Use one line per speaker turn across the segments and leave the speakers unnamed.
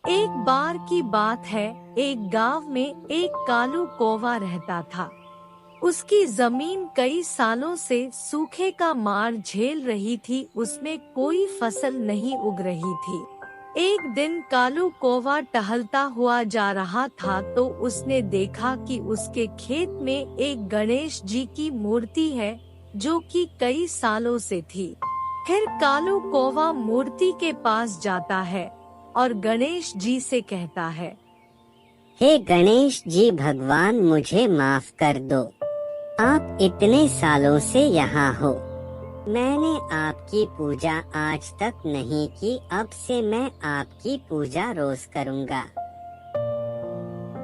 एक बार की बात है, एक गांव में एक कालू कौवा रहता था। उसकी जमीन कई सालों से सूखे का मार झेल रही थी, उसमें कोई फसल नहीं उग रही थी। एक दिन कालू कौवा टहलता हुआ जा रहा था तो उसने देखा कि उसके खेत में एक गणेश जी की मूर्ति है, जो कि कई सालों से थी। फिर कालू कौवा मूर्ति के पास जाता है और गणेश जी से कहता है,
हे गणेश जी भगवान, मुझे माफ कर दो। आप इतने सालों से यहाँ हो, मैंने आपकी पूजा आज तक नहीं की, अब से मैं आपकी पूजा रोज करूँगा।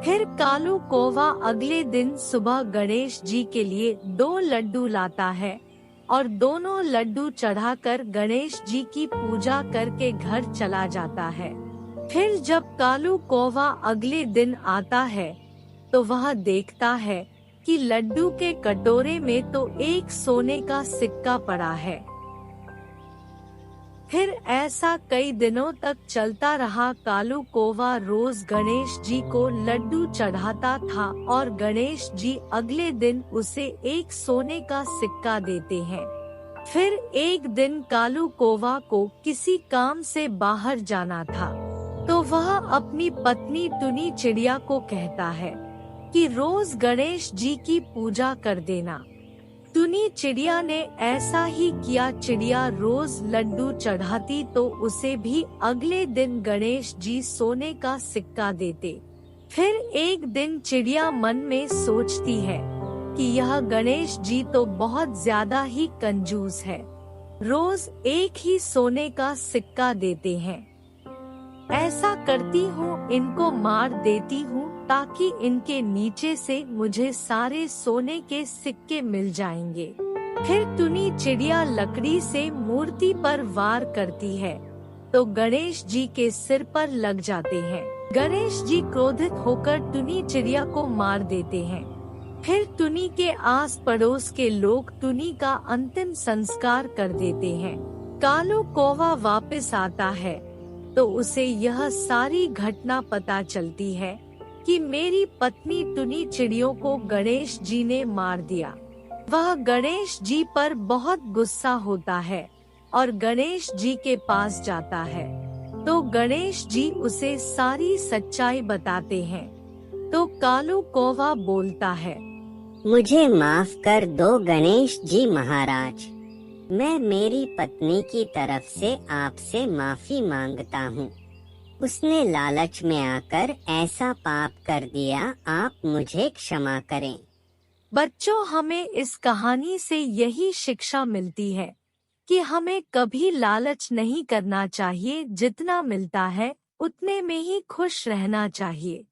फिर कालू कौवा अगले दिन सुबह गणेश जी के लिए 2 लड्डू लाता है और दोनों लड्डू चढ़ाकर गणेश जी की पूजा करके घर चला जाता है। फिर जब कालू कौवा अगले दिन आता है तो वह देखता है कि लड्डू के कटोरे में तो एक सोने का सिक्का पड़ा है। फिर ऐसा कई दिनों तक चलता रहा। कालू कौवा रोज गणेश जी को लड्डू चढ़ाता था और गणेश जी अगले दिन उसे एक सोने का सिक्का देते हैं। फिर एक दिन कालू कौवा को किसी काम से बाहर जाना था, तो वह अपनी पत्नी टुनी चिड़िया को कहता है कि रोज गणेश जी की पूजा कर देना। टुनी चिड़िया ने ऐसा ही किया। चिड़िया रोज लड्डू चढ़ाती तो उसे भी अगले दिन गणेश जी सोने का सिक्का देते। फिर एक दिन चिड़िया मन में सोचती है कि यह गणेश जी तो बहुत ज्यादा ही कंजूस है, रोज एक ही सोने का सिक्का देते हैं। ऐसा करती हूँ, इनको मार देती हूँ ताकि इनके नीचे से मुझे सारे सोने के सिक्के मिल जाएंगे। फिर टुनी चिड़िया लकड़ी से मूर्ति पर वार करती है तो गणेश जी के सिर पर लग जाते हैं। गणेश जी क्रोधित होकर टुनी चिड़िया को मार देते हैं। फिर टुनी के आस पड़ोस के लोग टुनी का अंतिम संस्कार कर देते हैं। कालू कौवा वापस आता है तो उसे यह सारी घटना पता चलती है कि मेरी पत्नी टुनी चिड़ियों को गणेश जी ने मार दिया। वह गणेश जी पर बहुत गुस्सा होता है और गणेश जी के पास जाता है, तो गणेश जी उसे सारी सच्चाई बताते हैं। तो कालू कौवा बोलता है,
मुझे माफ कर दो गणेश जी महाराज, मैं मेरी पत्नी की तरफ से आपसे माफी मांगता हूँ। उसने लालच में आकर ऐसा पाप कर दिया, आप मुझे क्षमा करें।
बच्चों, हमें इस कहानी से यही शिक्षा मिलती है कि हमें कभी लालच नहीं करना चाहिए। जितना मिलता है उतने में ही खुश रहना चाहिए।